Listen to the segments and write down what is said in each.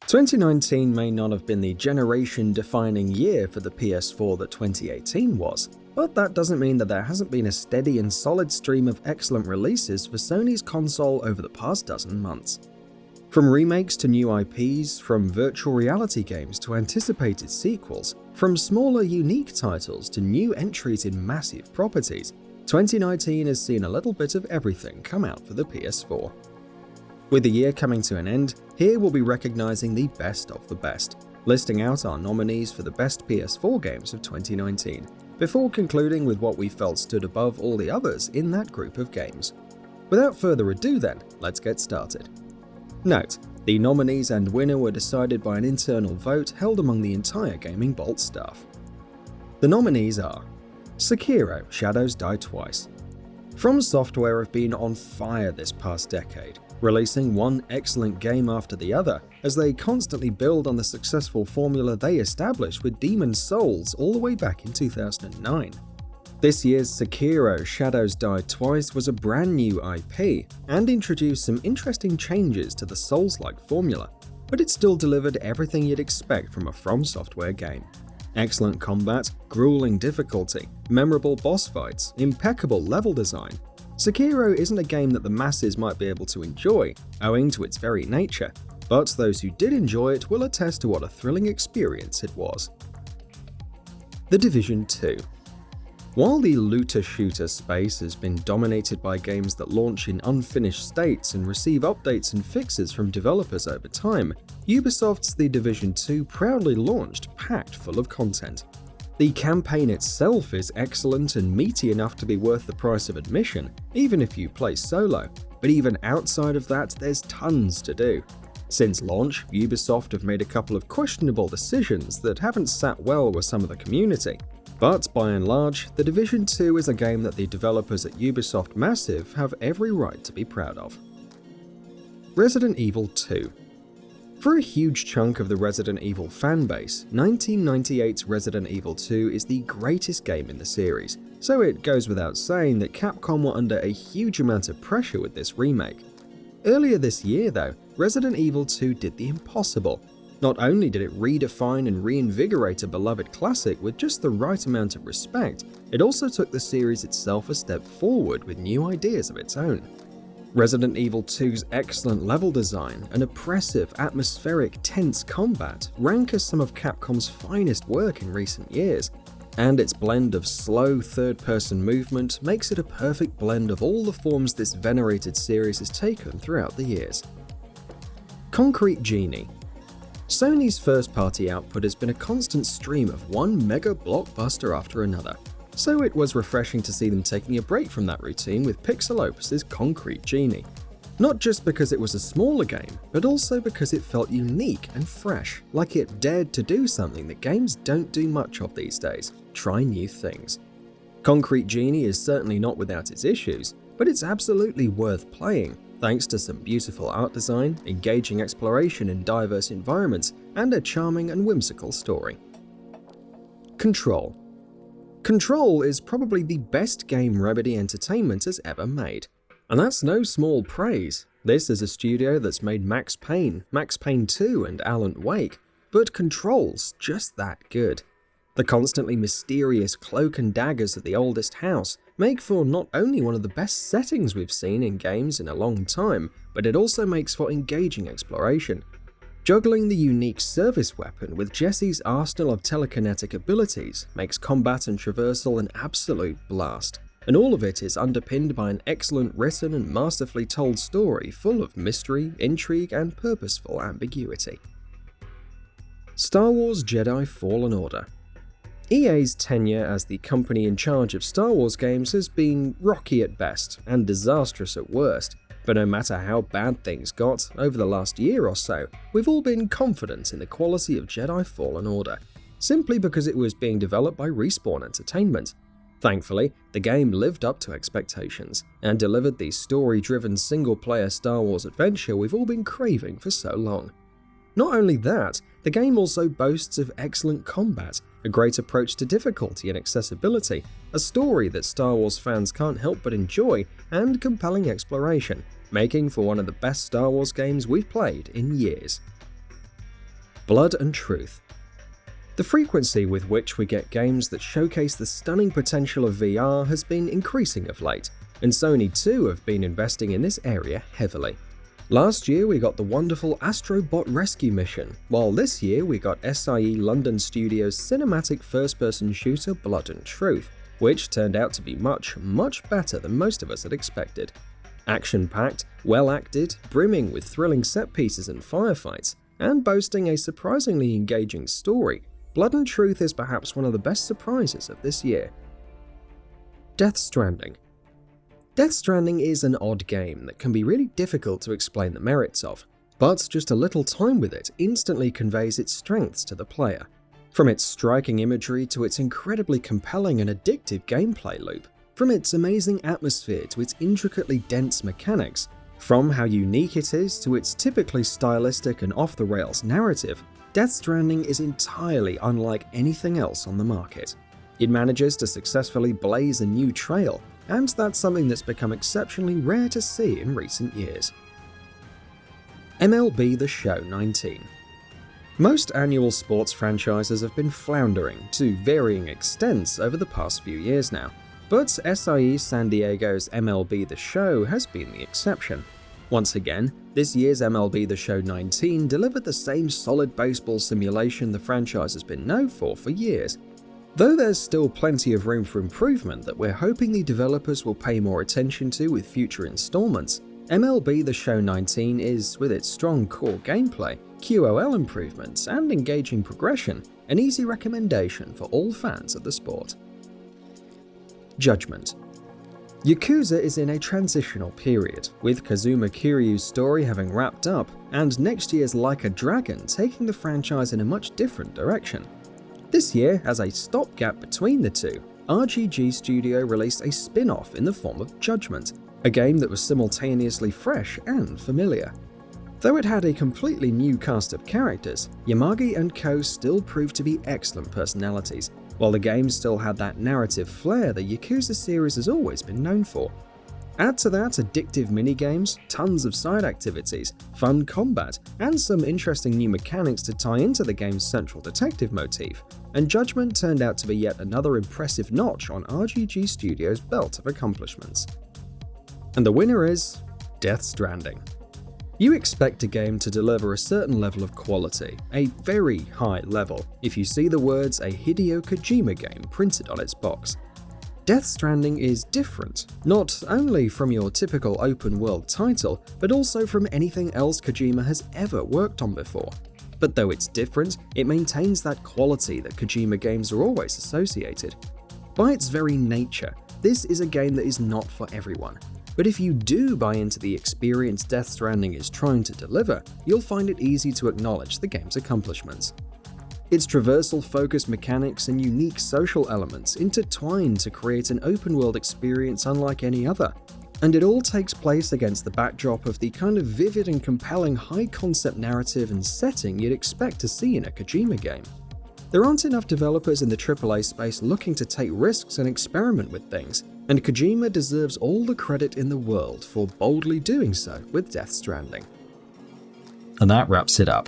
2019 may not have been the generation-defining year for the PS4 that 2018 was, but that doesn't mean that there hasn't been a steady and solid stream of excellent releases for Sony's console over the past dozen months. From remakes to new IPs, from virtual reality games to anticipated sequels, from smaller unique titles to new entries in massive properties, 2019 has seen a little bit of everything come out for the PS4. With the year coming to an end, here we'll be recognizing the best of the best, listing out our nominees for the best PS4 games of 2019, before concluding with what we felt stood above all the others in that group of games. Without further ado then, let's get started. Note, the nominees and winner were decided by an internal vote held among the entire GamingBolt staff. The nominees are SEKIRO: Shadows Die Twice. From Software have been on fire this past decade, releasing one excellent game after the other as they constantly build on the successful formula they established with Demon's Souls all the way back in 2009. This year's SEKIRO: Shadows Die Twice was a brand new IP and introduced some interesting changes to the Souls-like formula, but it still delivered everything you'd expect from a From Software game. Excellent combat, grueling difficulty, memorable boss fights, impeccable level design. SEKIRO isn't a game that the masses might be able to enjoy, owing to its very nature, but those who did enjoy it will attest to what a thrilling experience it was. The Division 2. While the looter-shooter space has been dominated by games that launch in unfinished states and receive updates and fixes from developers over time, Ubisoft's The Division 2 proudly launched packed full of content. The campaign itself is excellent and meaty enough to be worth the price of admission, even if you play solo, but even outside of that, there's tons to do. Since launch, Ubisoft have made a couple of questionable decisions that haven't sat well with some of the community, but by and large, The Division 2 is a game that the developers at Ubisoft Massive have every right to be proud of. Resident Evil 2. For a huge chunk of the Resident Evil fanbase, 1998's Resident Evil 2 is the greatest game in the series, so it goes without saying that Capcom were under a huge amount of pressure with this remake. Earlier this year though, Resident Evil 2 did the impossible. Not only did it redefine and reinvigorate a beloved classic with just the right amount of respect, it also took the series itself a step forward with new ideas of its own. Resident Evil 2's excellent level design and oppressive, atmospheric, tense combat rank as some of Capcom's finest work in recent years, and its blend of slow third-person movement makes it a perfect blend of all the forms this venerated series has taken throughout the years. Concrete Genie. Sony's first-party output has been a constant stream of one mega blockbuster after another, so it was refreshing to see them taking a break from that routine with Pixel Opus' Concrete Genie. Not just because it was a smaller game, but also because it felt unique and fresh, like it dared to do something that games don't do much of these days: try new things. Concrete Genie is certainly not without its issues, but it's absolutely worth playing, thanks to some beautiful art design, engaging exploration in diverse environments, and a charming and whimsical story. Control. Control is probably the best game Remedy Entertainment has ever made. And that's no small praise. This is a studio that's made Max Payne 2 and Alan Wake, but Control's just that good. The constantly mysterious cloak and daggers of the oldest house make for not only one of the best settings we've seen in games in a long time, but it also makes for engaging exploration. Juggling the unique service weapon with Jesse's arsenal of telekinetic abilities makes combat and traversal an absolute blast, and all of it is underpinned by an excellent written and masterfully told story full of mystery, intrigue, and purposeful ambiguity. Star Wars Jedi Fallen Order. EA's tenure as the company in charge of Star Wars games has been rocky at best and disastrous at worst. But no matter how bad things got over the last year or so, we've all been confident in the quality of Jedi Fallen Order, simply because it was being developed by Respawn Entertainment. Thankfully, the game lived up to expectations, and delivered the story-driven single-player Star Wars adventure we've all been craving for so long. Not only that, the game also boasts of excellent combat, a great approach to difficulty and accessibility, a story that Star Wars fans can't help but enjoy, and compelling exploration, making for one of the best Star Wars games we've played in years. Blood and Truth. The frequency with which we get games that showcase the stunning potential of VR has been increasing of late, and Sony too have been investing in this area heavily. Last year we got the wonderful Astrobot Rescue mission, while this year we got SIE London Studios' cinematic first-person shooter Blood and Truth, which turned out to be much better than most of us had expected. Action-packed, well-acted, brimming with thrilling set-pieces and firefights, and boasting a surprisingly engaging story, Blood and Truth is perhaps one of the best surprises of this year. Death Stranding. Death Stranding is an odd game that can be really difficult to explain the merits of, but just a little time with it instantly conveys its strengths to the player. From its striking imagery to its incredibly compelling and addictive gameplay loop, from its amazing atmosphere to its intricately dense mechanics, from how unique it is to its typically stylistic and off-the-rails narrative, Death Stranding is entirely unlike anything else on the market. It manages to successfully blaze a new trail, and that's something that's become exceptionally rare to see in recent years. MLB The Show 19. Most annual sports franchises have been floundering to varying extents over the past few years now, but SIE San Diego's MLB The Show has been the exception. Once again, this year's MLB The Show 19 delivered the same solid baseball simulation the franchise has been known for years. Though there's still plenty of room for improvement that we're hoping the developers will pay more attention to with future installments, MLB The Show 19 is, with its strong core gameplay, QOL improvements, and engaging progression, an easy recommendation for all fans of the sport. Judgment. Yakuza is in a transitional period, with Kazuma Kiryu's story having wrapped up, and next year's Like a Dragon taking the franchise in a much different direction. This year, as a stopgap between the two, RGG Studio released a spin-off in the form of Judgment, a game that was simultaneously fresh and familiar. Though it had a completely new cast of characters, Yamagi and Co still proved to be excellent personalities, while the game still had that narrative flair the Yakuza series has always been known for. Add to that addictive minigames, tons of side activities, fun combat, and some interesting new mechanics to tie into the game's central detective motif, and Judgment turned out to be yet another impressive notch on RGG Studios' belt of accomplishments. And the winner is Death Stranding. You expect a game to deliver a certain level of quality, a very high level, if you see the words a Hideo Kojima game printed on its box. Death Stranding is different, not only from your typical open-world title, but also from anything else Kojima has ever worked on before. But though it's different, it maintains that quality that Kojima games are always associated. By its very nature, this is a game that is not for everyone. But if you do buy into the experience Death Stranding is trying to deliver, you'll find it easy to acknowledge the game's accomplishments. Its traversal-focused mechanics and unique social elements intertwine to create an open-world experience unlike any other, and it all takes place against the backdrop of the kind of vivid and compelling high-concept narrative and setting you'd expect to see in a Kojima game. There aren't enough developers in the AAA space looking to take risks and experiment with things, and Kojima deserves all the credit in the world for boldly doing so with Death Stranding. And that wraps it up.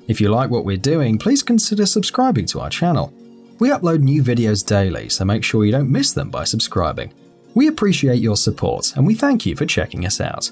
If you like what we're doing, please consider subscribing to our channel. We upload new videos daily, so make sure you don't miss them by subscribing. We appreciate your support, and we thank you for checking us out.